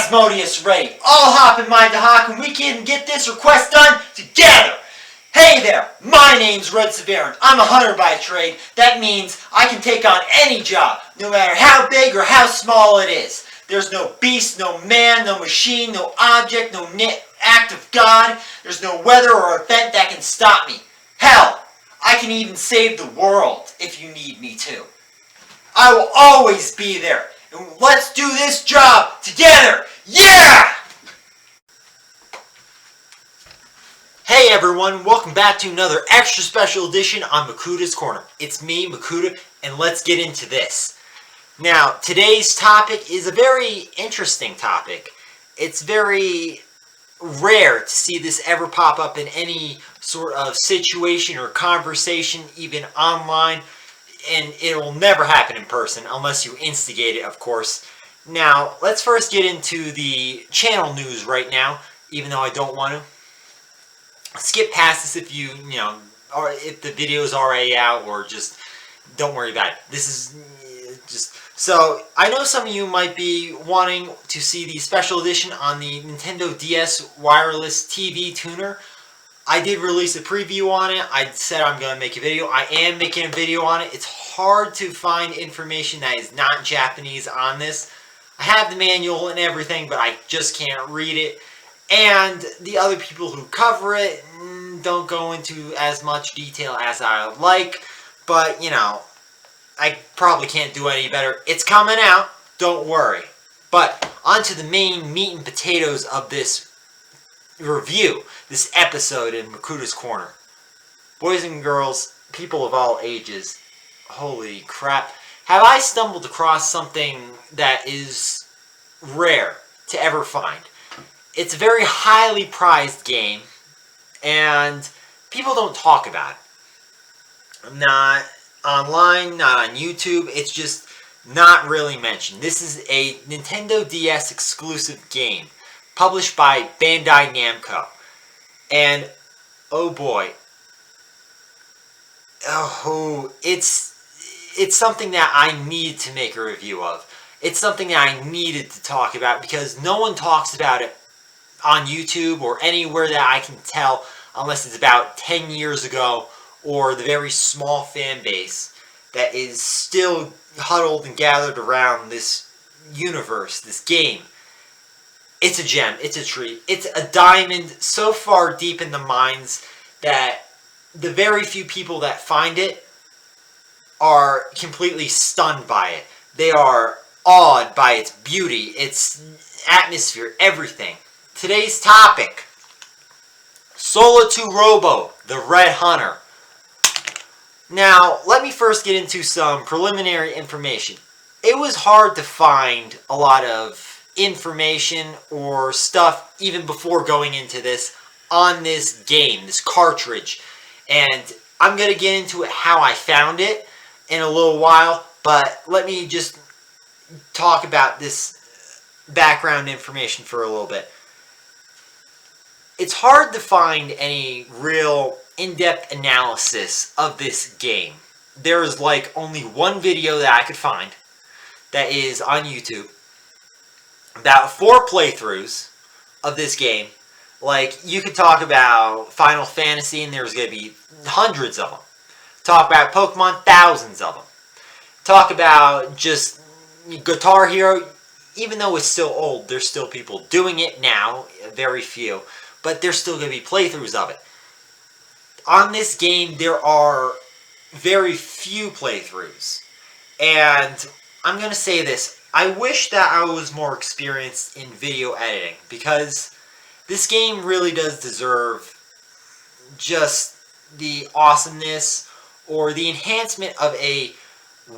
Asmodeus ready. I'll hop in my Dahak and we can get this request done together. Hey there, my name's Red Severin. I'm a hunter by trade. That means I can take on any job, no matter how big or how small it is. There's no beast, no man, no machine, no object, no act of God. There's no weather or event that can stop me. Hell, I can even save the world if you need me to. I will always be there. And let's do this job together. Yeah! Hey everyone, welcome back to another extra special edition on Makuda's Corner. It's me, Makuda, and let's get into this. Now, today's topic is a very interesting topic. It's very rare to see this ever pop up in any sort of situation or conversation, even online, and it will never happen in person unless you instigate it, of course. Now, let's first get into the channel news right now, even though I don't want to. Skip past this if you know, or if the video is already out, or just don't worry about it. This is just... So, I know some of you might be wanting to see the special edition on the Nintendo DS wireless TV tuner. I did release a preview on it. I said I'm going to make a video. I am making a video on it. It's hard to find information that is not Japanese on this. I have the manual and everything, but I just can't read it. And the other people who cover it don't go into as much detail as I would like. But, you know, I probably can't do any better. It's coming out. Don't worry. But on to the main meat and potatoes of this review, this episode in Makuda's Corner. Boys and girls, people of all ages, holy crap. Have I stumbled across something that is rare to ever find? It's a very highly prized game, and people don't talk about it. Not online, not on YouTube, it's just not really mentioned. This is a Nintendo DS exclusive game, published by Bandai Namco. And, oh boy, it's something that I needed to make a review of. It's something that I needed to talk about, because no one talks about it on YouTube or anywhere that I can tell, unless it's about 10 years ago, or the very small fan base that is still huddled and gathered around this universe, this game. It's a gem, it's a treat, it's a diamond so far deep in the mines that the very few people that find it are completely stunned by it. They are awed by its beauty, its atmosphere, everything. Today's topic, Solatorobo, the Red Hunter. Now, let me first get into some preliminary information. It was hard to find a lot of information or stuff even before going into this on this game, this cartridge. And I'm going to get into it how I found it in a little while, but let me just talk about this background information for a little bit. It's hard to find any real in-depth analysis of this game. There is like only one video that I could find that is on YouTube. About 4 playthroughs of this game. Like, you could talk about Final Fantasy and there's going to be hundreds of them. Talk about Pokemon, thousands of them. Talk about just Guitar Hero, even though it's still old, there's still people doing it now, very few. But there's still going to be playthroughs of it. On this game, there are very few playthroughs. And I'm going to say this. I wish that I was more experienced in video editing, because this game really does deserve just the awesomeness or the enhancement of a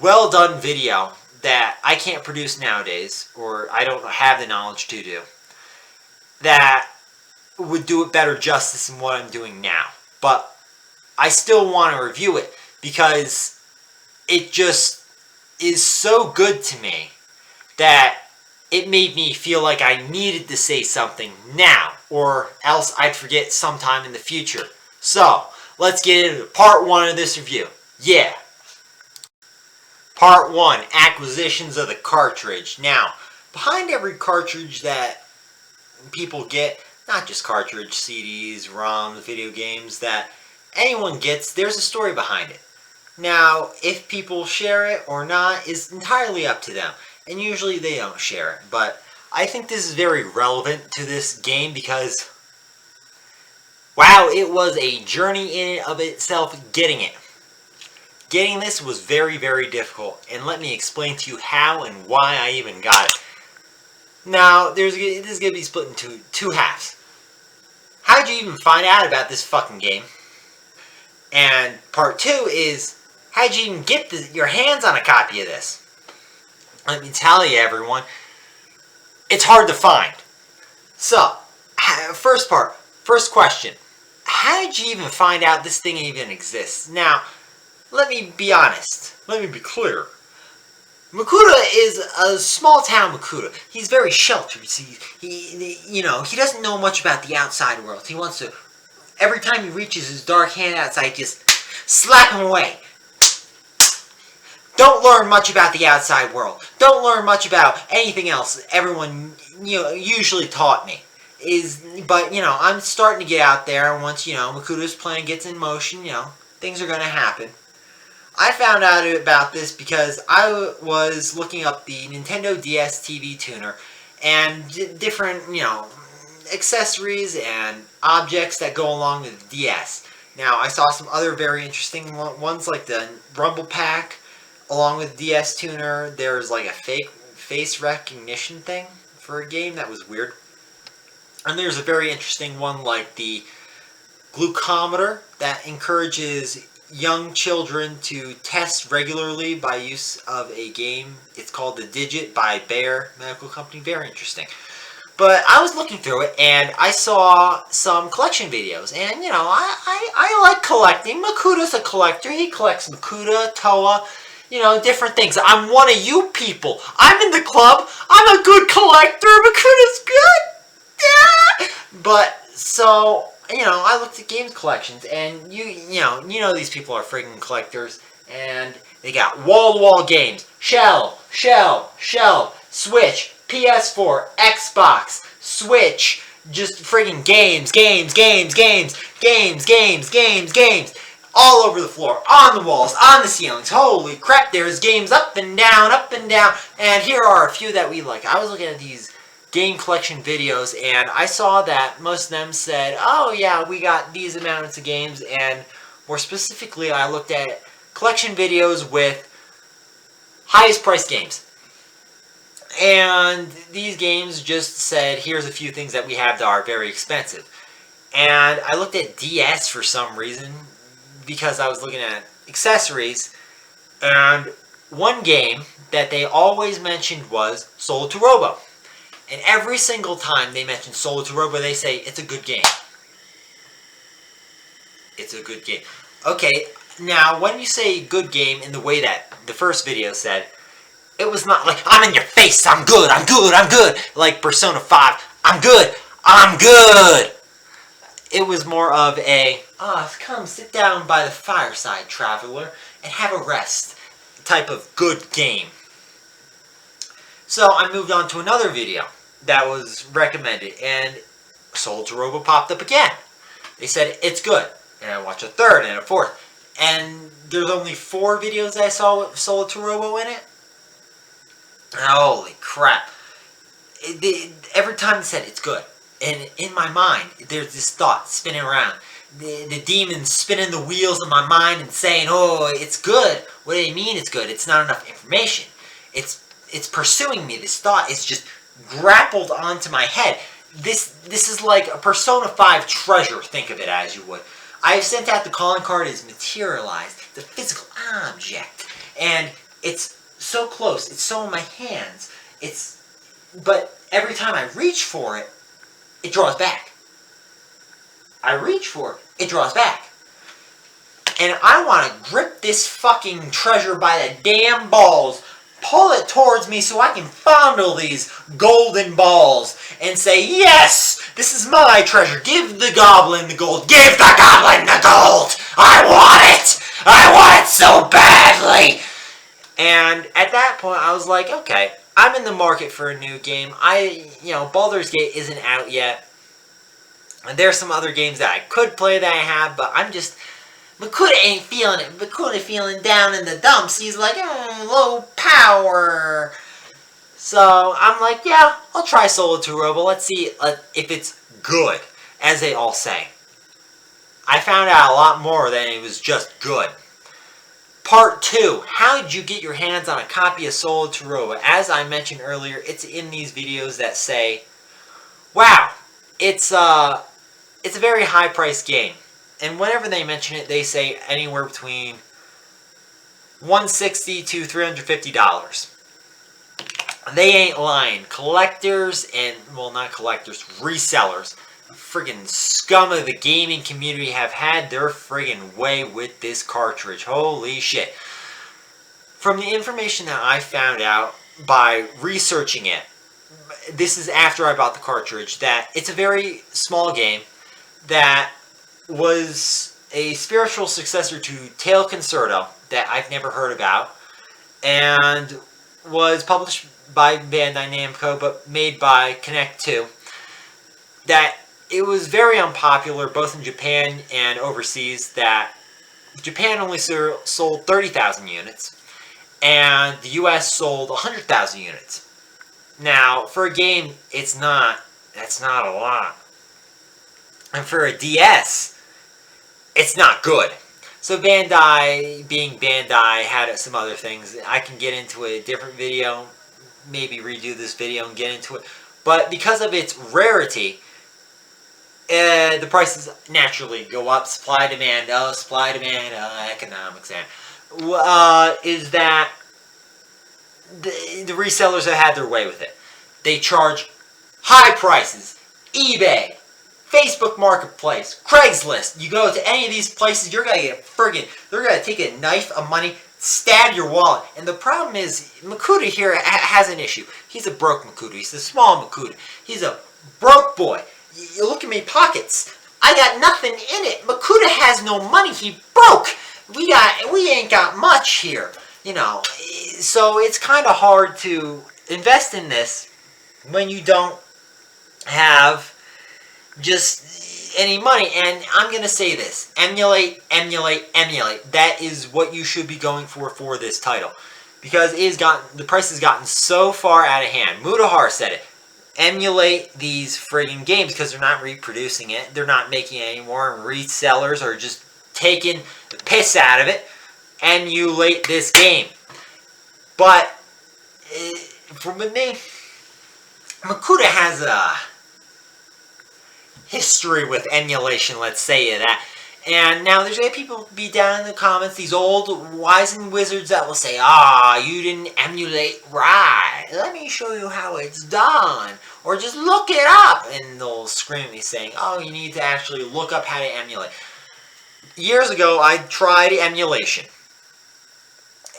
well-done video that I can't produce nowadays, or I don't have the knowledge to do, that would do it better justice than what I'm doing now. But I still want to review it because it just is so good to me that it made me feel like I needed to say something now, or else I'd forget sometime in the future. So, let's get into part 1 of this review. Yeah. Part 1, acquisitions of the cartridge. Now, behind every cartridge that people get, not just cartridge, CDs, ROMs, video games, that anyone gets, there's a story behind it. Now, if people share it or not is entirely up to them, and usually they don't share it, but I think this is very relevant to this game because, wow, it was a journey in and of itself getting it. Getting this was very, very difficult, and let me explain to you how and why I even got it. Now, this is going to be split into two halves. How'd you even find out about this fucking game? And part two is, how'd you even get your hands on a copy of this? Let me tell you, everyone, it's hard to find. So, first question. How did you even find out this thing even exists? Now, let me be honest. Let me be clear. Makuta is a small town Makuta. He's very sheltered. He doesn't know much about the outside world. He wants to, every time he reaches his dark hand outside, just slap him away. Don't learn much about the outside world. Don't learn much about anything else everyone usually taught me. But I'm starting to get out there, and once Makuta's plan gets in motion, things are going to happen. I found out about this because I was looking up the Nintendo DS TV tuner and different, accessories and objects that go along with the DS. Now, I saw some other very interesting ones like the Rumble Pack. Along with DS tuner, there's like a fake face recognition thing for a game that was weird. And there's a very interesting one like the glucometer that encourages young children to test regularly by use of a game. It's called The Digit by Bayer Medical Company. Very interesting. But I was looking through it and I saw some collection videos. And, I like collecting. Makuta's a collector. He collects Makuta, Toa, different things. I'm one of you people. I'm in the club. I'm a good collector. Makuta's good. Yeah. But, so, I looked at games collections, and you know these people are friggin' collectors, and they got wall-to-wall games. Shell, Switch, PS4, Xbox, Switch, just friggin' games. All over the floor, on the walls, on the ceilings. Holy crap, there's games up and down. And here are a few that we like. I was looking at these game collection videos, and I saw that most of them said, oh yeah, we got these amounts of games, and more specifically, I looked at collection videos with highest priced games. And these games just said, here's a few things that we have that are very expensive. And I looked at DS for some reason, because I was looking at accessories, and one game that they always mentioned was Solatorobo. And every single time they mention Solatorobo, they say, it's a good game. It's a good game. Okay, now when you say good game in the way that the first video said, it was not like, I'm in your face, I'm good. Like Persona 5, I'm good. It was more of a, come sit down by the fireside, traveler, and have a rest type of good game. So I moved on to another video that was recommended, and Solatorobo popped up again. They said, it's good. And I watched a third and a fourth. And there's only 4 videos that I saw with Solatorobo in it. Holy crap. Every time they said, it's good. And in my mind, there's this thought spinning around. The demons spinning the wheels of my mind and saying, oh, it's good. What do they mean it's good? It's not enough information. It's pursuing me. This thought is just grappled onto my head. This is like a Persona 5 treasure. Think of it as you would. I've sent out the calling card. It's materialized. It's a physical object. And it's so close. It's so in my hands. But every time I reach for it, it draws back. I reach for it, it draws back. And I want to grip this fucking treasure by the damn balls, pull it towards me so I can fondle these golden balls and say, yes, this is my treasure. Give the goblin the gold. Give the goblin the gold. I want it. I want it so badly. And at that point, I was like, okay, I'm in the market for a new game. Baldur's Gate isn't out yet. And there's some other games that I could play that I have, but Makuta ain't feeling it. Makuta feeling down in the dumps. He's like, low power. So I'm like, yeah, I'll try Solatorobo. Let's see if it's good, as they all say. I found out a lot more than it was just good. Part 2. How did you get your hands on a copy of Solatorobo? As I mentioned earlier, it's in these videos that say, wow, it's a very high-priced game. And whenever they mention it, they say anywhere between $160 to $350. They ain't lying. Collectors and, well, not collectors, resellers, friggin' scum of the gaming community have had their friggin' way with this cartridge. Holy shit. From the information that I found out by researching it, this is after I bought the cartridge, that it's a very small game that was a spiritual successor to Tail Concerto that I've never heard about, and was published by Bandai Namco but made by Connect 2. That it was very unpopular both in Japan and overseas. That Japan only sold 30,000 units and the US sold 100,000 units. Now, for a game, that's not a lot. And for a DS, it's not good. So Bandai, being Bandai, had some other things. I can get into a different video, maybe redo this video and get into it. But because of its rarity, the prices naturally go up. Supply, demand, economics. Is that the resellers have had their way with it. They charge high prices. eBay, Facebook Marketplace, Craigslist. You go to any of these places, you're going to get they're going to take a knife of money, stab your wallet. And the problem is, Makuta here has an issue. He's a broke Makuta. He's a small Makuta. He's a broke boy. You look at me pockets. I got nothing in it. Makuta has no money. He broke. We ain't got much here. So it's kind of hard to invest in this when you don't have just any money. And I'm going to say this. Emulate, emulate, emulate. That is what you should be going for this title. Because the price has gotten so far out of hand. Mutahar said it. Emulate these friggin' games because they're not reproducing it. They're not making it anymore. And resellers are just taking the piss out of it. Emulate this game. But for me, Makuta has a history with emulation, let's say that. And now there's going to be people be down in the comments, these old wizened wizards that will say, you didn't emulate right. Let me show you how it's done. Or just look it up. And they'll scream at me saying, you need to actually look up how to emulate. Years ago, I tried emulation.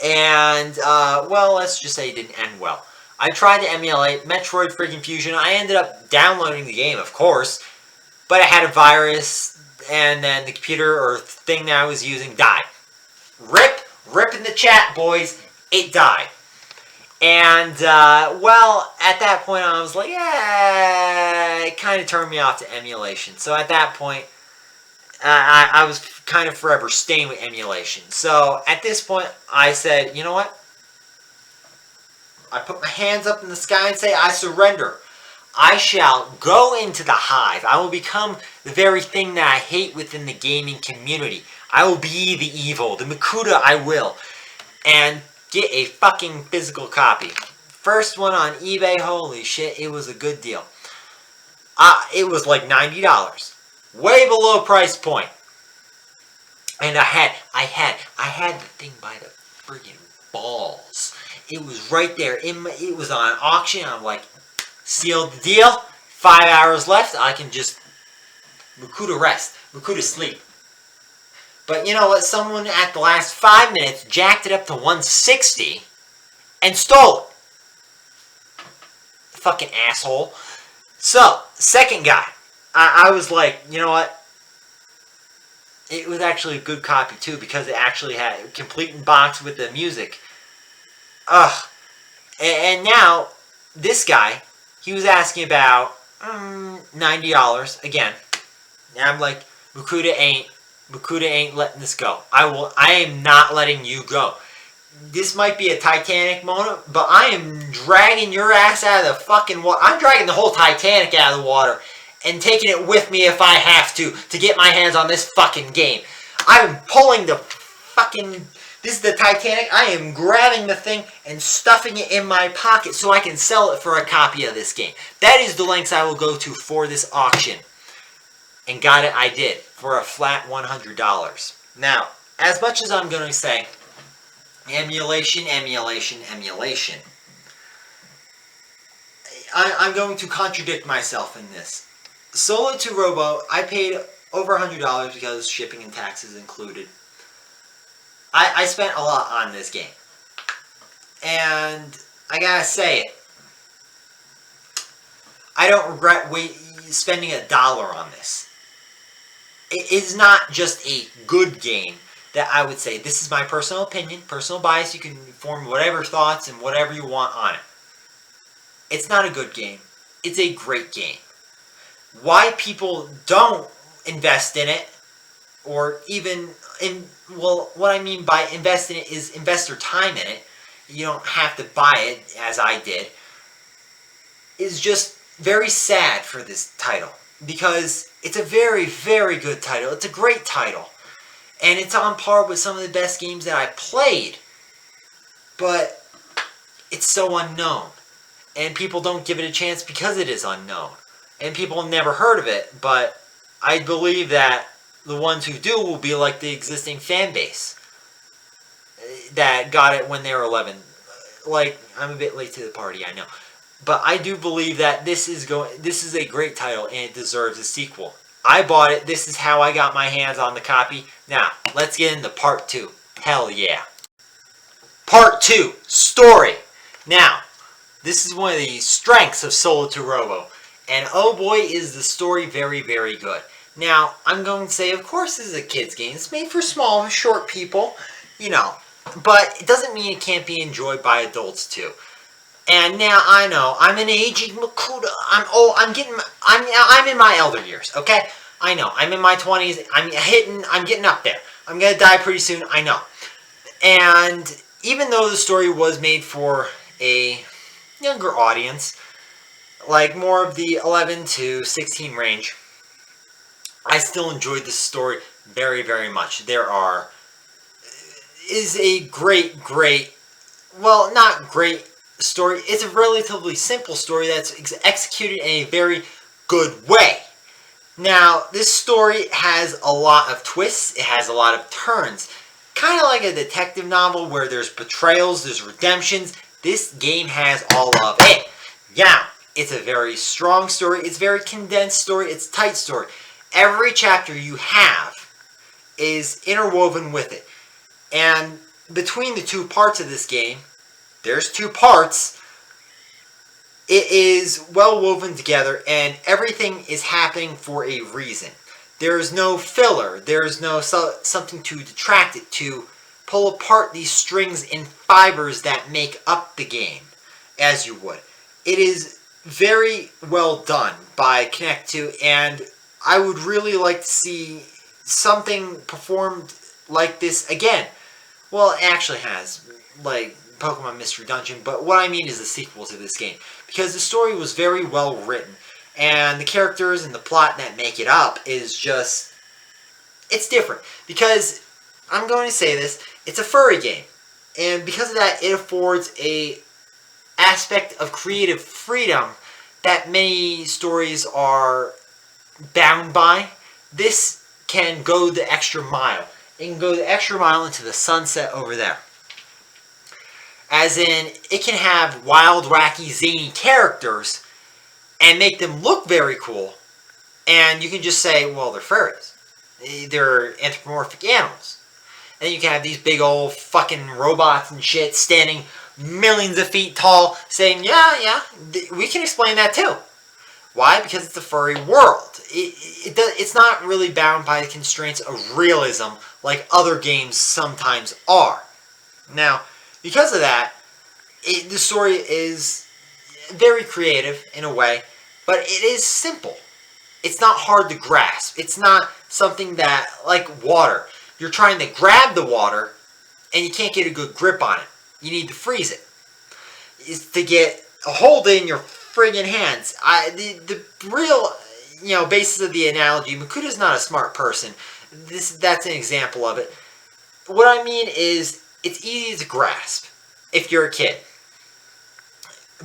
And, let's just say it didn't end well. I tried to emulate Metroid friggin' Fusion. I ended up downloading the game, of course. But it had a virus. And then the computer or thing that I was using died. Rip in the chat, boys. It died. And, at that point I was like, it kind of turned me off to emulation. So at that point, I was kind of forever staying with emulation. So at this point, I said, you know what? I put my hands up in the sky and say, I surrender. I shall go into the hive. I will become the very thing that I hate within the gaming community. I will be the evil. The Makuta I will. And get a fucking physical copy. First one on eBay, holy shit, it was a good deal. It was like $90. Way below price point. And I had the thing by the friggin' balls. It was right there. It was on auction. I'm like, sealed the deal. 5 hours left. I can just Makuta rest. Makuta sleep. But you know what? Someone at the last 5 minutes jacked it up to 160 and stole it. Fucking asshole. So, second guy. I was like, you know what? It was actually a good copy too because it actually had a complete in box with the music. Ugh. And now, this guy, he was asking about $90 again. And I'm like, Makuta ain't letting this go. I am not letting you go. This might be a Titanic moment, but I am dragging your ass out of the fucking water. I'm dragging the whole Titanic out of the water and taking it with me if I have to get my hands on this fucking game. I'm pulling the fucking... This is the Titanic. I am grabbing the thing and stuffing it in my pocket so I can sell it for a copy of this game. That is the lengths I will go to for this auction. And got it, I did. For a flat $100. Now, as much as I'm going to say... Emulation. I'm going to contradict myself in this. Solatorobo, I paid over $100 because shipping and taxes included. I spent a lot on this game. And I gotta say it. I don't regret spending $1 on this. It is not just a good game that I would say, this is my personal opinion, personal bias, you can form whatever thoughts and whatever you want on it. It's not a good game. It's a great game. Why people don't invest in it, or even, well, what I mean by invest in it is invest their time in it, you don't have to buy it, as I did, is just very sad for this title. Because it's a very, very good title. It's a great title. And it's on par with some of the best games that I played. But it's so unknown. And people don't give it a chance because it is unknown. And people have never heard of it. But I believe that the ones who do will be like the existing fan base that got it when they were 11. Like, I'm a bit late to the party, I know. But I do believe that this is a great title and it deserves a sequel. I bought it. This is how I got my hands on the copy. Now, let's get into part 2. Hell yeah. Part 2. Story. Now, this is one of the strengths of Solatorobo. And oh boy, is the story very, very good. Now, I'm going to say, of course this is a kid's game. It's made for small, short people, you know. But it doesn't mean it can't be enjoyed by adults too. And now I know I'm an aging Makuta. I'm in my elder years. Okay, I know I'm in my 20s. I'm getting up there. I'm gonna die pretty soon. I know. And even though the story was made for a younger audience, like more of the 11 to 16 range, I still enjoyed the story very, very much. Is a great, well, not great story. It's a relatively simple story that's executed in a very good way. Now, this story has a lot of twists. It has a lot of turns. Kind of like a detective novel where there's betrayals, there's redemptions. This game has all of it. Yeah, it's a very strong story. It's a very condensed story. It's a tight story. Every chapter you have is interwoven with it. And between the two parts of this game, there's two parts. It is well woven together and everything is happening for a reason. There's no filler. There's no something to detract it, to pull apart these strings and fibers that make up the game, as you would. It is very well done by Connect2, and I would really like to see something performed like this again. Well, it actually has, like Pokemon Mystery Dungeon, but what I mean is the sequel to this game. Because the story was very well written, and the characters and the plot that make it up is just, it's different. Because, I'm going to say this, it's a furry game. And because of that, it affords a aspect of creative freedom that many stories are bound by. This can go the extra mile. It can go the extra mile into the sunset over there. As in, it can have wild, wacky, zany characters and make them look very cool. And you can just say, well, they're furries. They're anthropomorphic animals. And you can have these big old fucking robots and shit standing millions of feet tall saying, yeah, we can explain that too. Why? Because it's a furry world. It's not really bound by the constraints of realism like other games sometimes are. Now, because of that, The story is very creative in a way, but it is simple. It's not hard to grasp. It's not something that, like water, you're trying to grab the water and you can't get a good grip on it. You need to freeze it. Is to get a hold in your friggin' hands. The real, basis of the analogy, Makuda's not a smart person. That's an example of it. What I mean is, it's easy to grasp if you're a kid.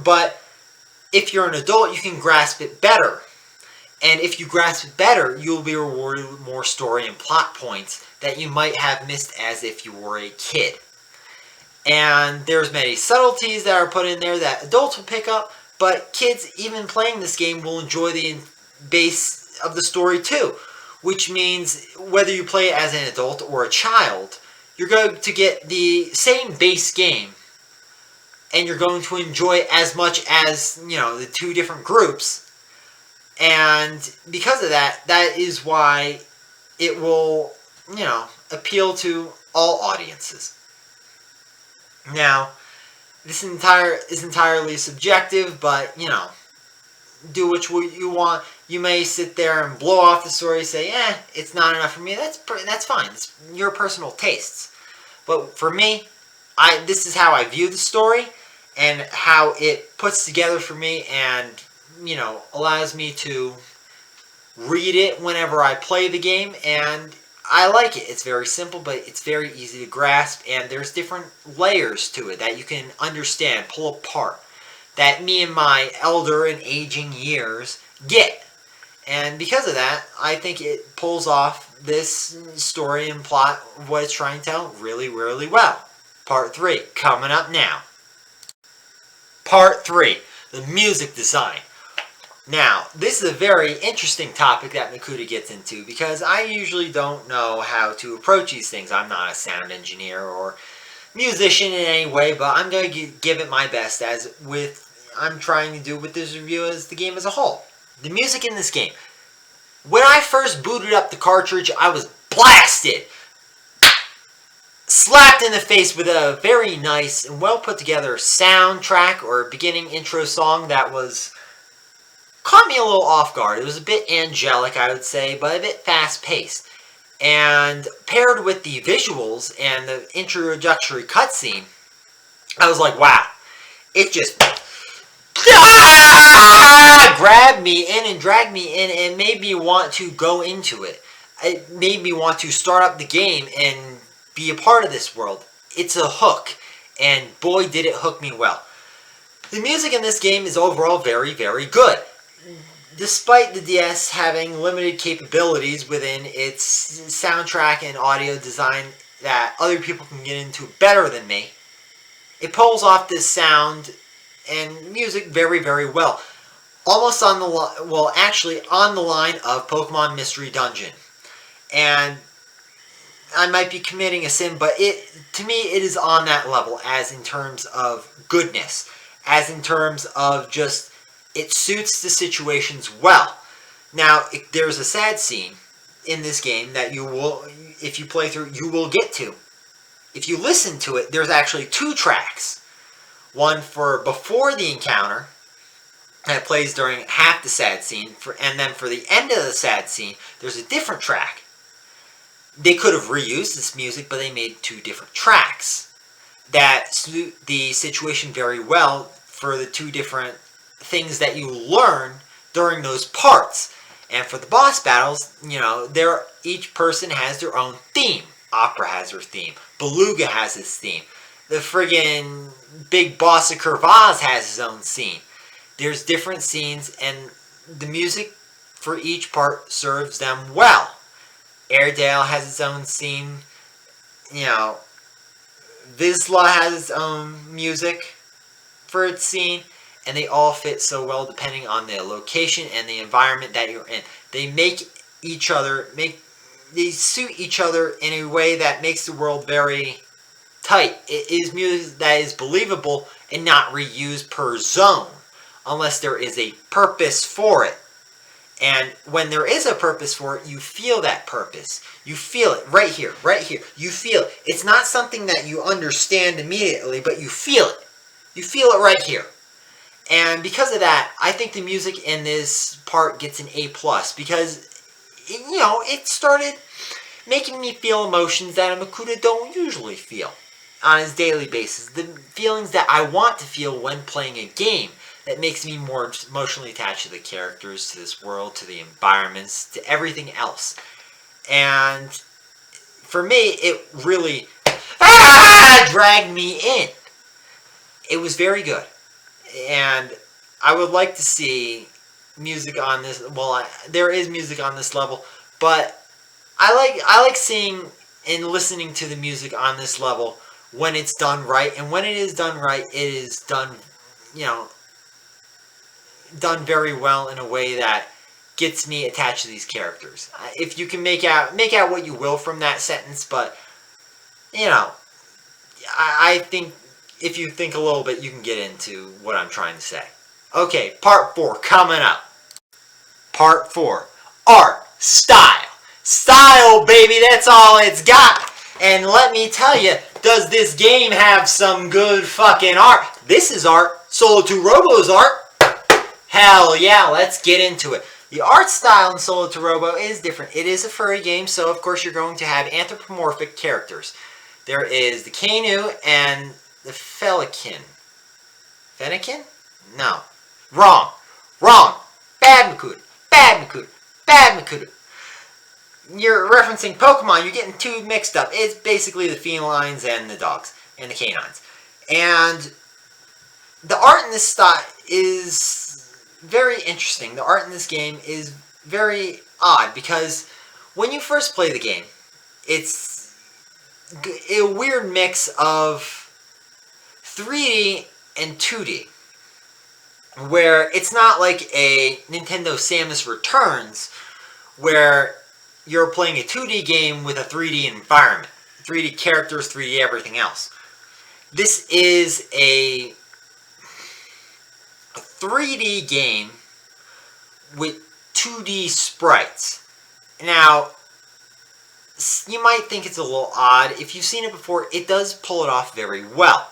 But if you're an adult, you can grasp it better. And if you grasp it better, you'll be rewarded with more story and plot points that you might have missed as if you were a kid. And there's many subtleties that are put in there that adults will pick up, but kids, even playing this game, will enjoy the base of the story too. Which means whether you play it as an adult or a child, you're going to get the same base game, and you're going to enjoy it as much as, the two different groups. And because of that, that is why it will, appeal to all audiences. Now, this is entirely subjective, but, do what you want. You may sit there and blow off the story, say, it's not enough for me. That's fine. It's your personal tastes. But for me, this is how I view the story and how it puts together for me and, allows me to read it whenever I play the game, and I like it. It's very simple, but it's very easy to grasp, and there's different layers to it that you can understand, pull apart, that me and my elder and aging years get. And because of that, I think it pulls off this story and plot of what it's trying to tell really, really well. Part 3, coming up now. Part 3, the music design. Now, this is a very interesting topic that Makuda gets into because I usually don't know how to approach these things. I'm not a sound engineer or musician in any way, but I'm going to give it my best as I'm trying to do with this review as the game as a whole. The music in this game. When I first booted up the cartridge, I was blasted! Slapped in the face with a very nice and well put together soundtrack or beginning intro song that caught me a little off guard. It was a bit angelic, I would say, but a bit fast-paced. And paired with the visuals and the introductory cutscene, I was like, wow. It just grabbed me in and dragged me in and made me want to go into it. It made me want to start up the game and be a part of this world. It's a hook, and boy did it hook me well. The music in this game is overall very, very good. Despite the DS having limited capabilities within its soundtrack and audio design that other people can get into better than me, it pulls off this sound and music very, very well. Almost on the on the line of Pokemon Mystery Dungeon. And I might be committing a sin, but to me it is on that level as in terms of goodness, as in terms of just it suits the situations well. Now, there's a sad scene in this game that you will, if you play through, you will get to. If you listen to it, there's actually 2 tracks. One for before the encounter, that plays during half the sad scene, and then for the end of the sad scene, there's a different track. They could have reused this music, but they made 2 different tracks that suit the situation very well for the 2 different things that you learn during those parts. And for the boss battles, each person has their own theme. Opera has her theme. Beluga has his theme. The friggin' big boss of Curvaz has his own scene. There's different scenes, and the music for each part serves them well. Airedale has its own scene. Vizsla has its own music for its scene. And they all fit so well depending on the location and the environment that you're in. They they suit each other in a way that makes the world very tight. It is music that is believable and not reused per zone, unless there is a purpose for it. And when there is a purpose for it, you feel that purpose. You feel it right here. You feel it. It's not something that you understand immediately, but you feel it. You feel it right here. And because of that, I think the music in this part gets an A+, because, it started making me feel emotions that a Makuta don't usually feel on his daily basis. The feelings that I want to feel when playing a game that makes me more emotionally attached to the characters, to this world, to the environments, to everything else. And for me, it really dragged me in. It was very good. And I would like to see music on this. Well, there is music on this level, but I like seeing and listening to the music on this level when it's done right. And when it is done right, it is done, done very well in a way that gets me attached to these characters. If you can make out what you will from that sentence, but I think if you think a little bit, you can get into what I'm trying to say. Okay, part 4 coming up. Part 4. Art. Style. Style, baby, that's all it's got. And let me tell you, does this game have some good fucking art? This is art. Solatorobo's art. Hell yeah, let's get into it. The art style in Solatorobo is different. It is a furry game, so of course you're going to have anthropomorphic characters. There is the Kainu and the Felican. Fennekin? No. Wrong. Bad Makuta. Bad Makuta. You're referencing Pokemon. You're getting two mixed up. It's basically the felines and the dogs and the canines. And the art in this style is very interesting. The art in this game is very odd because when you first play the game, it's a weird mix of 3D and 2D, where it's not like a Nintendo Samus Returns, where you're playing a 2D game with a 3D environment, 3D characters, 3D everything else. This is a 3D game with 2D sprites. Now, you might think it's a little odd. If you've seen it before, it does pull it off very well.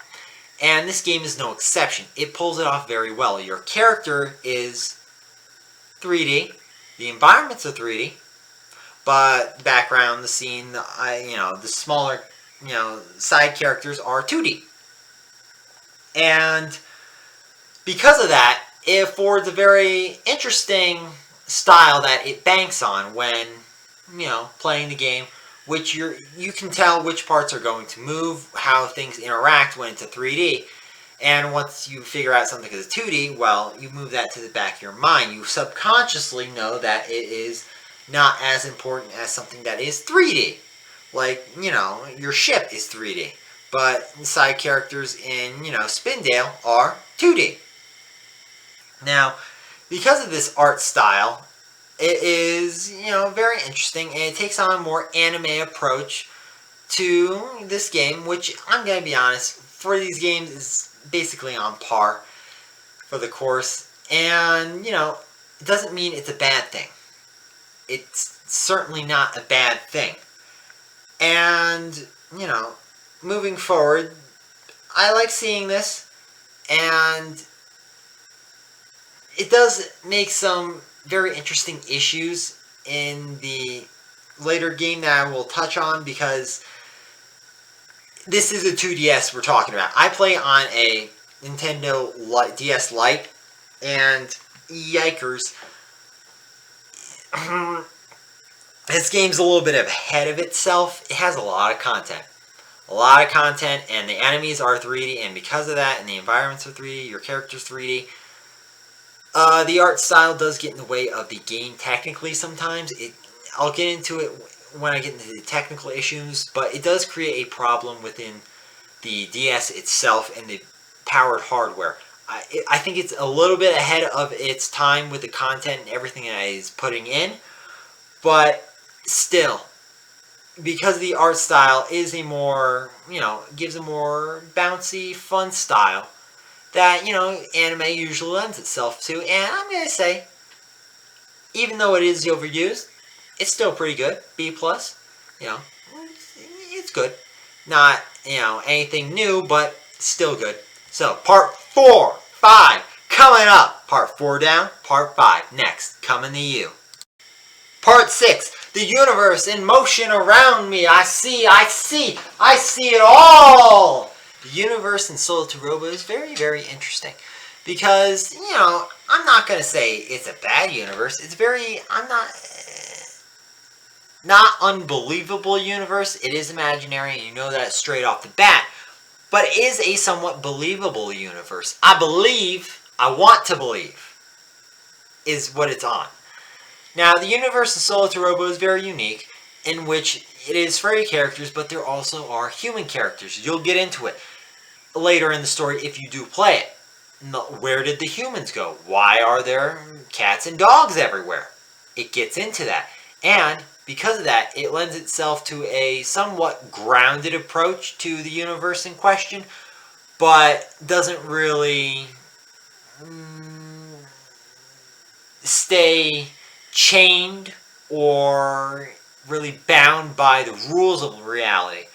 And this game is no exception. It pulls it off very well. Your character is 3D. The environments are 3D. But the background, the scene, the smaller, side characters are 2D. And because of that, it affords a very interesting style that it banks on when, playing the game, which you can tell which parts are going to move, how things interact when it's a 3D. And once you figure out something is 2D, well, you move that to the back of your mind. You subconsciously know that it is not as important as something that is 3D. Like, your ship is 3D. But side characters in, Spindale are 2D. Now, because of this art style, it is, very interesting, and it takes on a more anime approach to this game, which, I'm going to be honest, for these games is basically on par for the course. And, it doesn't mean it's a bad thing. It's certainly not a bad thing. And, moving forward, I like seeing this, and it does make some very interesting issues in the later game that I will touch on, because this is a 2DS we're talking about. I play on a Nintendo DS Lite, and yikers. This game's a little bit ahead of itself. It has a lot of content. And the enemies are 3D, and because of that, and the environments are 3D, your character's 3D, the art style does get in the way of the game technically sometimes. I'll get into it when I get into the technical issues, but it does create a problem within the DS itself and the powered hardware. I think it's a little bit ahead of its time with the content and everything that it's putting in, but still, because the art style is a more, gives a more bouncy, fun style that, anime usually lends itself to. And I'm going to say, even though it is overused, it's still pretty good. B+. It's good. Not, anything new, but still good. So, part 4, 5, coming up. Part 4 down, part 5 next, coming to you. Part 6, the universe in motion around me. I see it all. The universe in Solatorobo is very, very interesting. Because, I'm not going to say it's a bad universe. It's not unbelievable universe. It is imaginary, and you know that straight off the bat. But it is a somewhat believable universe. I want to believe, is what it's on. Now, the universe of Solatorobo is very unique, in which it is fairy characters, but there also are human characters. You'll get into it later in the story if you do play it. Where did the humans go? Why are there cats and dogs everywhere? It gets into that. And because of that, it lends itself to a somewhat grounded approach to the universe in question, but doesn't really stay chained or really bound by the rules of reality,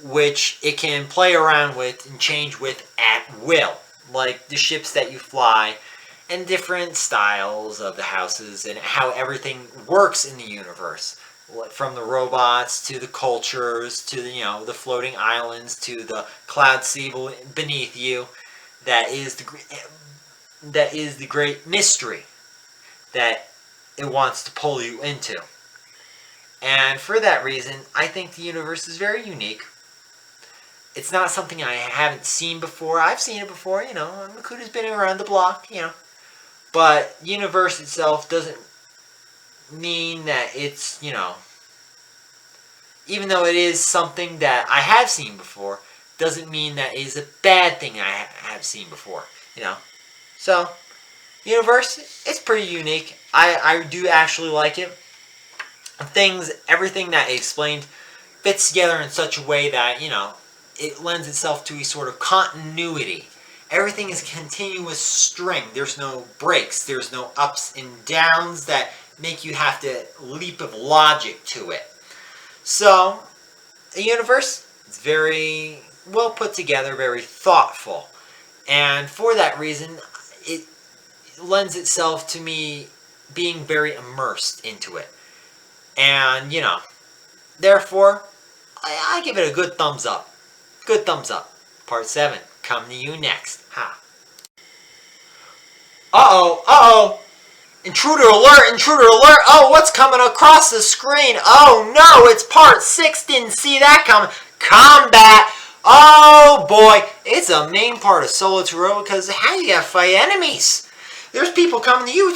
which it can play around with and change with at will, like the ships that you fly and different styles of the houses and how everything works in the universe, from the robots to the cultures to the floating islands to the cloud sea beneath you. That is the great mystery that it wants to pull you into. And for that reason, I think the universe is very unique. It's not something I haven't seen before. I've seen it before, Makuta's been around the block, But universe itself doesn't mean that it's, even though it is something that I have seen before, doesn't mean that it is a bad thing I have seen before, So, universe, it's pretty unique. I do actually like it. Everything that it explained fits together in such a way that, it lends itself to a sort of continuity. Everything is continuous string. There's no breaks. There's no ups and downs that make you have to leap of logic to it. So, the universe is very well put together, very thoughtful. And for that reason, it lends itself to me being very immersed into it. And, therefore, I give it a good thumbs up. Good thumbs up. Part 7, coming to you next. Ha. Uh-oh. Intruder alert, intruder alert. Oh, what's coming across the screen? Oh, no, it's part 6. Didn't see that coming. Combat. Oh, boy. It's a main part of Solatorobo because how you gotta fight enemies. There's people coming to you.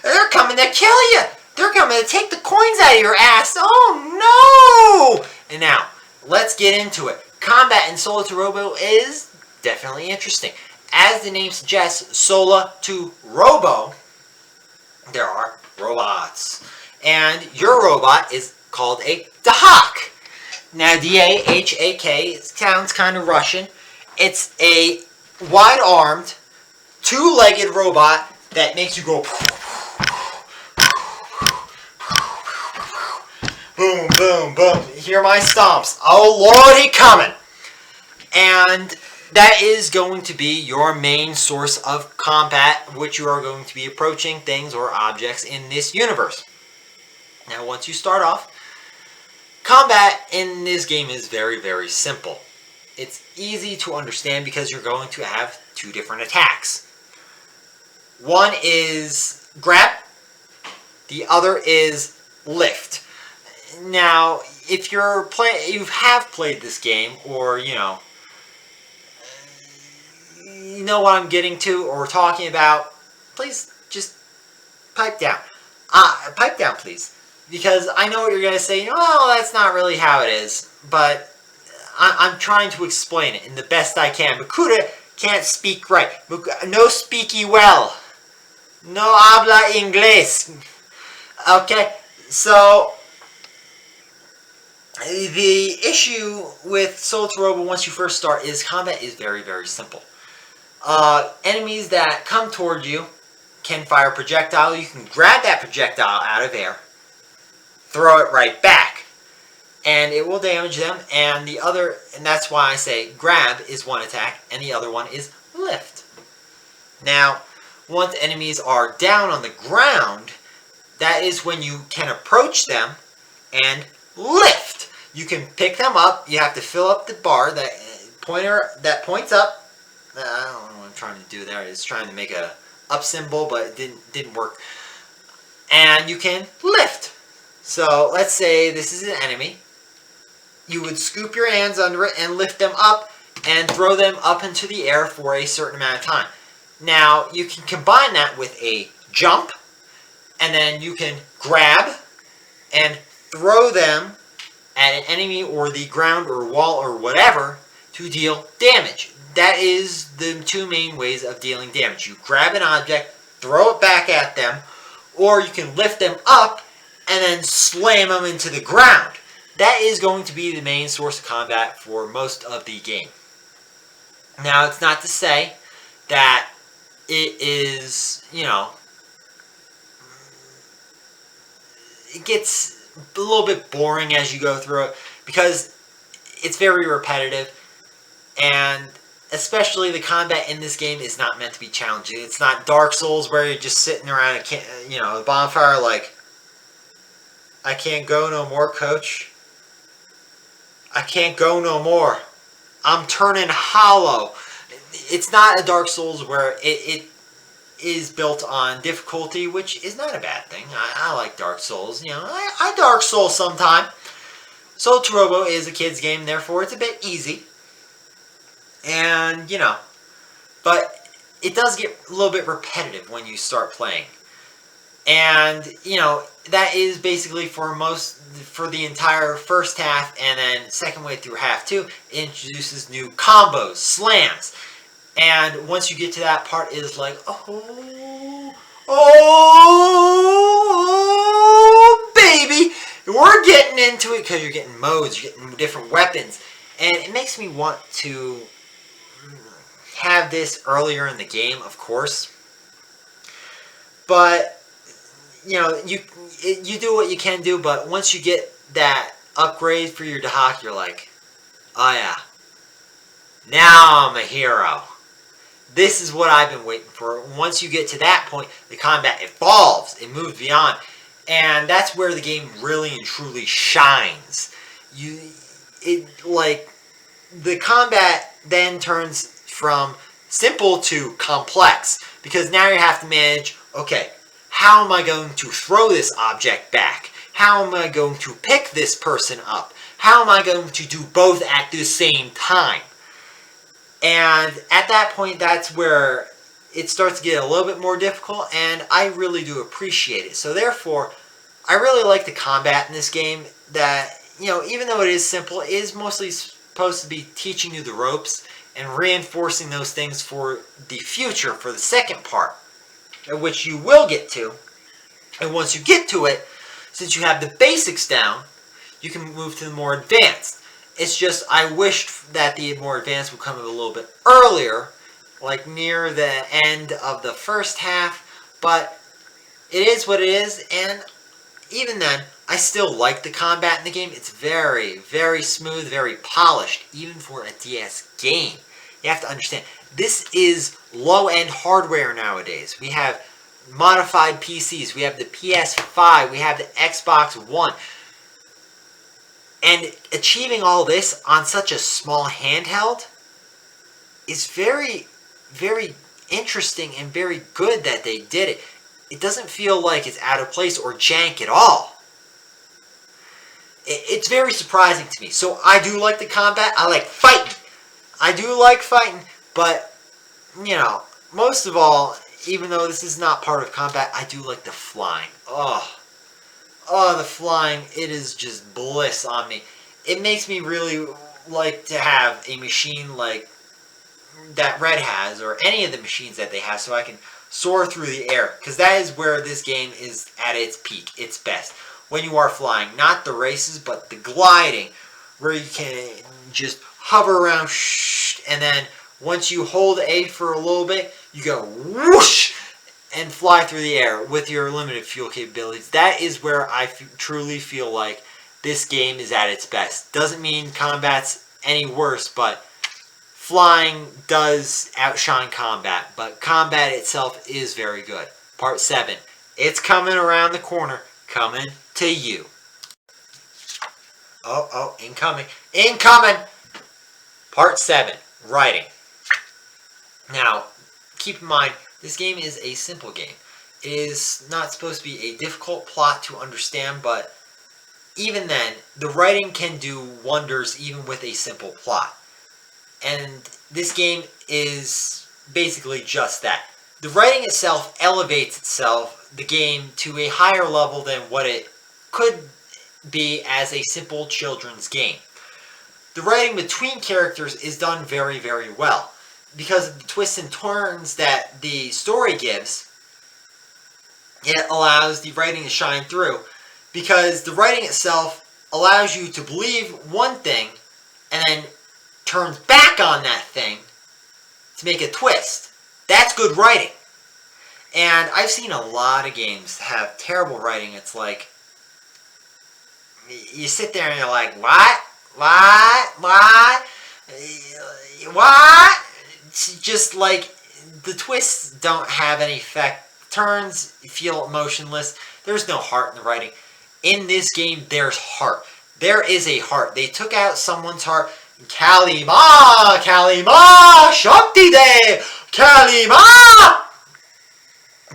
They're coming to kill you. They're coming to take the coins out of your ass. Oh, no. And now, let's get into it. Combat in Solatorobo is definitely interesting. As the name suggests, Solatorobo, there are robots. And your robot is called a Dahak. Now, D-A-H-A-K sounds kind of Russian. It's a wide-armed, two-legged robot that makes you go boom, boom, boom. Hear my stomps. Oh, Lord, he coming. And that is going to be your main source of combat, which you are going to be approaching things or objects in this universe. Now, once you start off, combat in this game is very, very simple. It's easy to understand because you're going to have two different attacks. One is grab. The other is lift. Now, if you have played this game, or you know what I'm getting to or talking about, please just pipe down. Pipe down, please, because I know what you're gonna say. Well, that's not really how it is, but I'm trying to explain it in the best I can. Makuta can't speak right. No speaky well. No habla inglés. Okay, so the issue with Solatorobo once you first start is combat is very, very simple. Enemies that come toward you can fire a projectile. You can grab that projectile out of air, throw it right back. and it will damage them. And that's why I say grab is one attack, and the other one is lift. Now, once enemies are down on the ground, that is when you can approach them and lift. You can pick them up. You have to fill up the bar, that pointer that points up. I don't know what I'm trying to do there. It's trying to make a up symbol, but it didn't work. And you can lift. So let's say this is an enemy. You would scoop your hands under it and lift them up and throw them up into the air for a certain amount of time. Now, you can combine that with a jump, and then you can grab and throw them at an enemy or the ground or wall or whatever to deal damage. That is the two main ways of dealing damage. You grab an object, throw it back at them, or you can lift them up and then slam them into the ground. That is going to be the main source of combat for most of the game. Now, it's not to say that it is, it gets a little bit boring as you go through it, because it's very repetitive, and especially the combat in this game is not meant to be challenging. It's not Dark Souls where you're just sitting around a bonfire like, I can't go no more, coach. I can't go no more. I'm turning hollow. It's not a Dark Souls where it is built on difficulty, which is not a bad thing. I like Dark Souls. I Dark Souls sometime. Solatorobo is a kid's game, therefore it's a bit easy. And, but it does get a little bit repetitive when you start playing. And, that is basically for the entire first half, and then second way through half 2, it introduces new combos, slams. And once you get to that part, it is like, oh, baby, we're getting into it, because you're getting modes, you're getting different weapons. And it makes me want to have this earlier in the game, of course. But you do what you can do, but once you get that upgrade for your Dahak, you're like, oh yeah, now I'm a hero. This is what I've been waiting for. Once you get to that point, the combat evolves, it moves beyond, and that's where the game really and truly shines. The combat then turns from simple to complex, because now you have to manage, okay, how am I going to throw this object back? How am I going to pick this person up? How am I going to do both at the same time? And at that point, that's where it starts to get a little bit more difficult, and I really do appreciate it. So therefore, I really like the combat in this game that, even though it is simple, it is mostly supposed to be teaching you the ropes and reinforcing those things for the future, for the second part, which you will get to. And once you get to it, since you have the basics down, you can move to the more advanced. It's just, I wished that the more advanced would come a little bit earlier, like near the end of the first half, but it is what it is, and even then, I still like the combat in the game. It's very, very smooth, very polished, even for a DS game. You have to understand, this is low-end hardware nowadays. We have modified PCs, we have the PS5, we have the Xbox One. And achieving all this on such a small handheld is very, very interesting and very good that they did it. It doesn't feel like it's out of place or jank at all. It's very surprising to me. So I do like the combat. I like fighting. I do like fighting, but, most of all, even though this is not part of combat, I do like the flying. Oh, the flying, it is just bliss on me. It makes me really like to have a machine like that Red has, or any of the machines that they have, so I can soar through the air. Because that is where this game is at its peak, its best. When you are flying, not the races, but the gliding, where you can just hover around, and then once you hold A for a little bit, you go whoosh, and fly through the air with your limited fuel capabilities. That is where I truly feel like this game is at its best. Doesn't mean combat's any worse, but flying does outshine combat. But combat itself is very good. Part 7. It's coming around the corner. Coming to you. Oh, incoming. Incoming! Part 7. Writing. Now, keep in mind, this game is a simple game. It is not supposed to be a difficult plot to understand, but even then, the writing can do wonders even with a simple plot. And this game is basically just that. The writing itself elevates the game to a higher level than what it could be as a simple children's game. The writing between characters is done very, very well. Because of the twists and turns that the story gives, it allows the writing to shine through. Because the writing itself allows you to believe one thing and then turns back on that thing to make a twist. That's good writing. And I've seen a lot of games have terrible writing. It's like, you sit there and you're like, what? It's just like, the twists don't have any effect. Turns, you feel emotionless. There's no heart in the writing. In this game, there's heart. There is a heart. They took out someone's heart. Kalima! Shakti De! Kalima!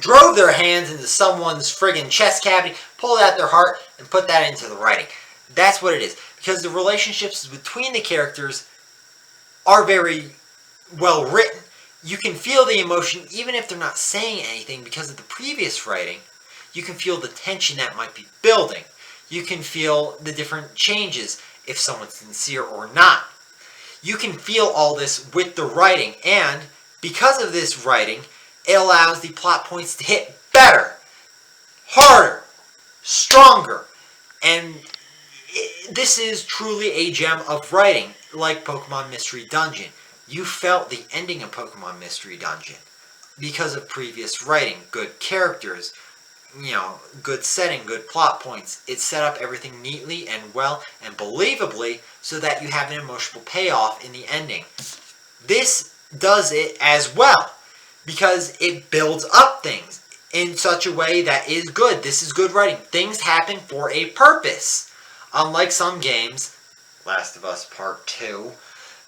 Drove their hands into someone's friggin' chest cavity, pulled out their heart, and put that into the writing. That's what it is. Because the relationships between the characters are very well written. You can feel the emotion even if they're not saying anything because of the previous writing. You can feel the tension that might be building. You can feel the different changes if someone's sincere or not. You can feel all this with the writing, and because of this writing, it allows the plot points to hit better, harder, stronger, and this is truly a gem of writing, like Pokemon Mystery Dungeon. You felt the ending of Pokemon Mystery Dungeon because of previous writing, good characters, good setting, good plot points. It set up everything neatly and well and believably so that you have an emotional payoff in the ending. This does it as well because it builds up things in such a way that is good. This is good writing. Things happen for a purpose. Unlike some games, Last of Us Part 2,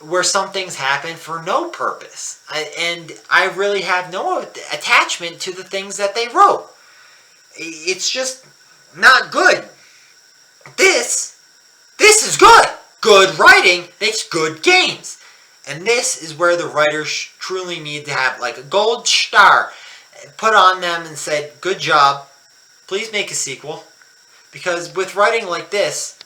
where some things happen for no purpose. And I really have no attachment to the things that they wrote. It's just not good. This is good. Good writing makes good games. And this is where the writers truly need to have like a gold star put on them and said, good job, please make a sequel. Because with writing like this,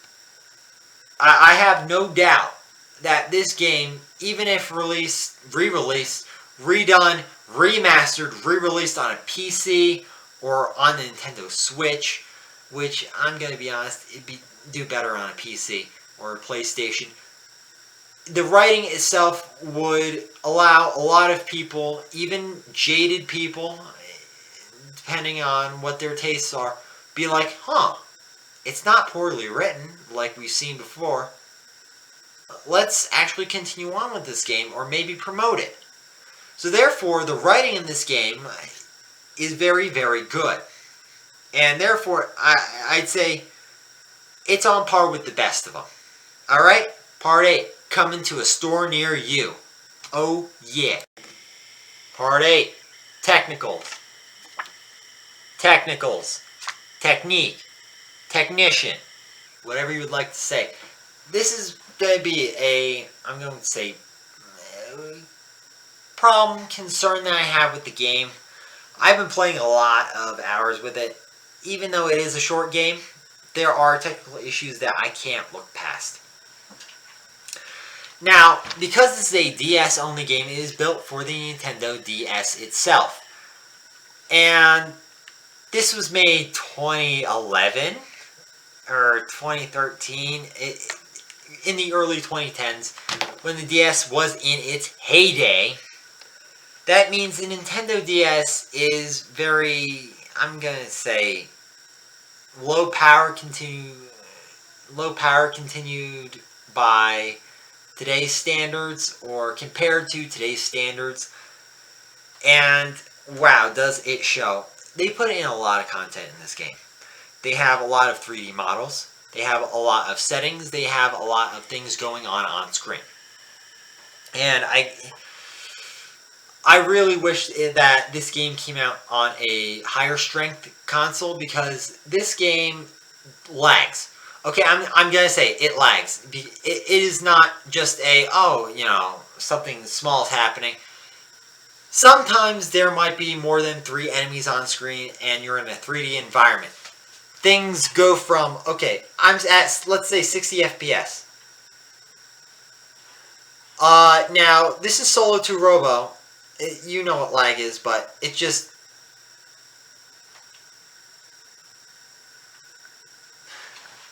I have no doubt that this game, even if re-released, redone, remastered, re-released on a PC or on the Nintendo Switch, which I'm going to be honest, it'd do better on a PC or a PlayStation. The writing itself would allow a lot of people, even jaded people, depending on what their tastes are, be like, it's not poorly written like we've seen before. Let's actually continue on with this game or maybe promote it. So therefore, the writing in this game is very, very good. And therefore, I'd say it's on par with the best of them. Alright? Part 8. Coming to a store near you. Oh yeah. Part 8. Technicals. Technique. Technician. Whatever you would like to say. This is going to be I'm going to say, problem, concern that I have with the game. I've been playing a lot of hours with it. Even though it is a short game, there are technical issues that I can't look past. Now, because this is a DS-only game, it is built for the Nintendo DS itself. And this was made 2011 or 2013, in the early 2010s, when the DS was in its heyday. That means the Nintendo DS is very, I'm going to say, low power low power continued by today's standards or compared to today's standards. And wow, does it show. They put in a lot of content in this game. They have a lot of 3D models. They have a lot of settings. They have a lot of things going on screen. And I really wish that this game came out on a higher strength console because this game lags. Okay, I'm gonna say it lags. It is not just something small is happening. Sometimes there might be more than 3 enemies on screen and you're in a 3D environment. Things go from, okay, I'm at, let's say, 60 FPS. Now, this is Solatorobo. You know what lag is, but it just...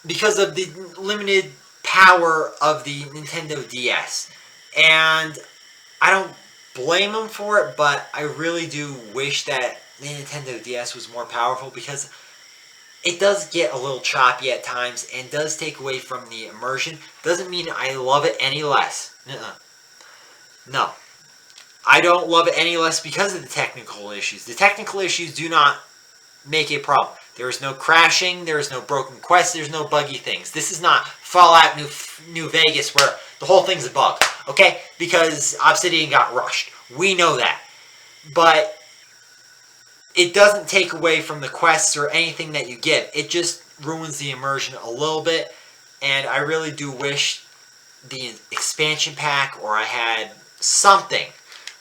because of the limited power of the Nintendo DS. And I don't blame them for it, but I really do wish that the Nintendo DS was more powerful because it does get a little choppy at times and does take away from the immersion. Doesn't mean I love it any less. No. I don't love it any less because of the technical issues. The technical issues do not make a problem. There is no crashing, there is no broken quests, there's no buggy things. This is not Fallout New Vegas where the whole thing's a bug, okay? Because Obsidian got rushed. We know that. But it doesn't take away from the quests or anything that you get. It just ruins the immersion a little bit. And I really do wish the expansion pack or I had something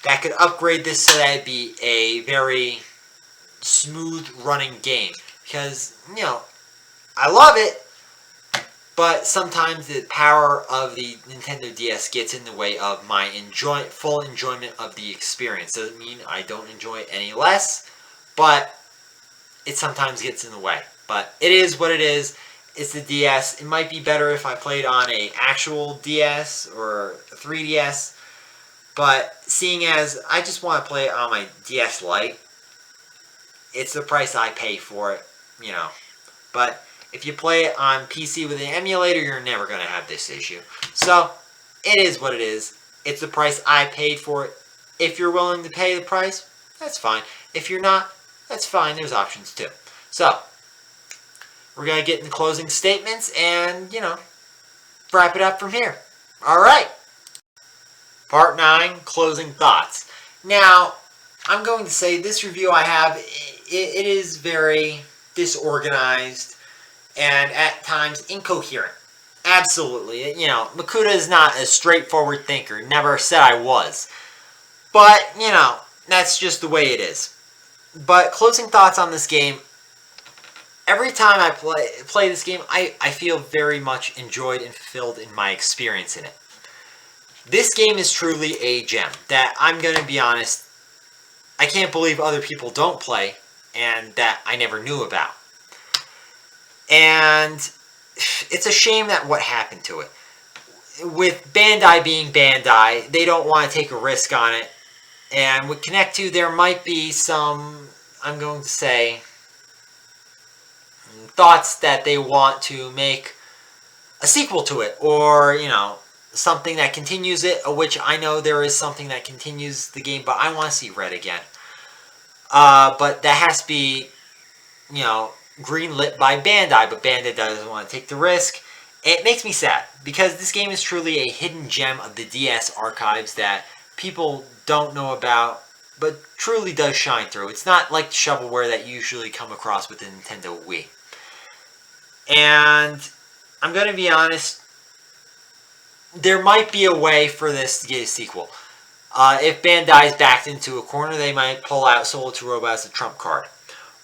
that could upgrade this so that it'd be a very smooth running game. Because, I love it, but sometimes the power of the Nintendo DS gets in the way of my full enjoyment of the experience. Doesn't mean I don't enjoy it any less, but it sometimes gets in the way. But it is what it is. It's the DS. It might be better if I played on an actual DS or a 3DS, but seeing as I just want to play it on my DS Lite, it's the price I pay for it, But if you play it on PC with an emulator, you're never going to have this issue. So, it is what it is. It's the price I paid for it. If you're willing to pay the price, that's fine. If you're not, that's fine. There's options too. So, we're going to get into closing statements and, wrap it up from here. Alright. Part 9, closing thoughts. Now, I'm going to say this review I have, it is very disorganized and at times incoherent. Absolutely. Makuta is not a straightforward thinker. Never said I was. But, that's just the way it is. But closing thoughts on this game. Every time I play this game, I feel very much enjoyed and fulfilled in my experience in it. This game is truly a gem that I'm going to be honest, I can't believe other people don't play and that I never knew about. And it's a shame that what happened to it. With Bandai being Bandai, they don't want to take a risk on it. And with Connect 2, there might be some, I'm going to say, thoughts that they want to make a sequel to it. Or, something that continues it, which I know there is something that continues the game, but I want to see Red again. But that has to be, greenlit by Bandai, but Bandai doesn't want to take the risk. It makes me sad, because this game is truly a hidden gem of the DS archives that people don't know about, but truly does shine through. It's not like the shovelware that you usually come across with the Nintendo Wii. And I'm going to be honest, there might be a way for this to get a sequel. If Bandai's backed into a corner, they might pull out Solatorobo as a trump card.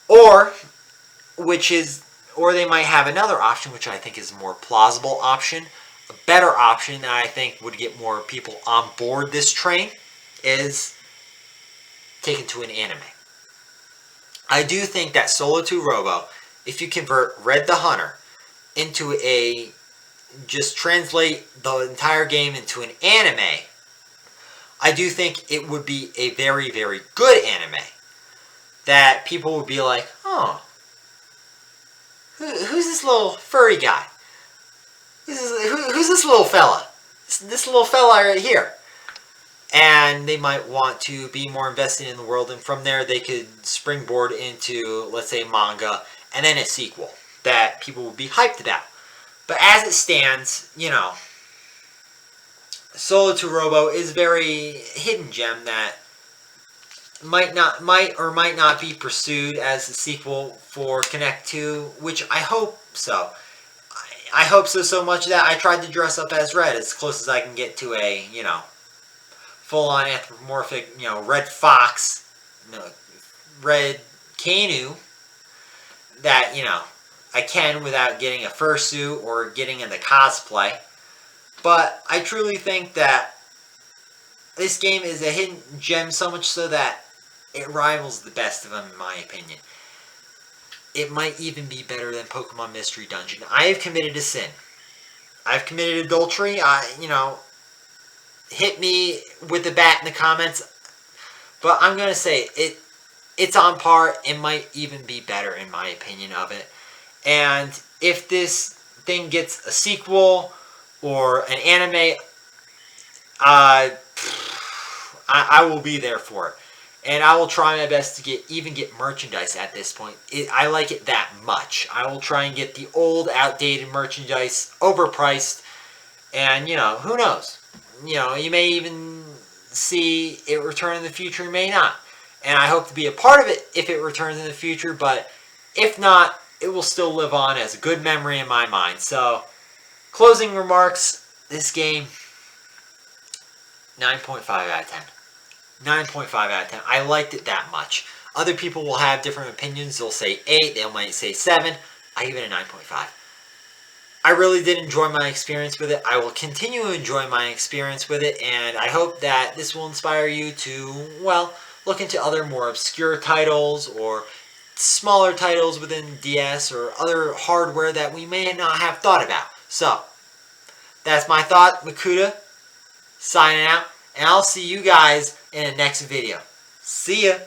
Or they might have another option, which I think is a more plausible option. A better option that I think would get more people on board this train is taken to an anime. I do think that Solatorobo, if you convert Red the Hunter into just translate the entire game into an anime, I do think it would be a very, very good anime. That people would be like, oh, who's this little furry guy? who's this little fella? This little fella right here. And they might want to be more invested in the world, and from there they could springboard into, let's say, manga, and then a sequel that people will be hyped about. But as it stands, Solatorobo is a very hidden gem that might or might not be pursued as a sequel for Connect 2, which I hope so. I hope so much that I tried to dress up as Red as close as I can get to a, full-on anthropomorphic, red fox, red canoe that, I can without getting a fursuit or getting in the cosplay. But I truly think that this game is a hidden gem, so much so that it rivals the best of them, in my opinion. It might even be better than Pokemon Mystery Dungeon. I have committed a sin. I've committed adultery. Hit me with the bat in the comments. But I'm going to say it's on par. It might even be better, in my opinion of it. And if this thing gets a sequel or an anime, I will be there for it. And I will try my best to get merchandise at this point. I like it that much. I will try and get the old, outdated merchandise, overpriced. And, who knows? You may even see it return in the future, you may not. And I hope to be a part of it if it returns in the future. But if not, it will still live on as a good memory in my mind. So, closing remarks, this game, 9.5 out of 10. 9.5 out of 10. I liked it that much. Other people will have different opinions. They'll say 8. They might say 7. I give it a 9.5. I really did enjoy my experience with it. I will continue to enjoy my experience with it. And I hope that this will inspire you to, look into other more obscure titles or smaller titles within DS or other hardware that we may not have thought about. So, that's my thought. Makuta, signing out. And I'll see you guys in the next video. See ya!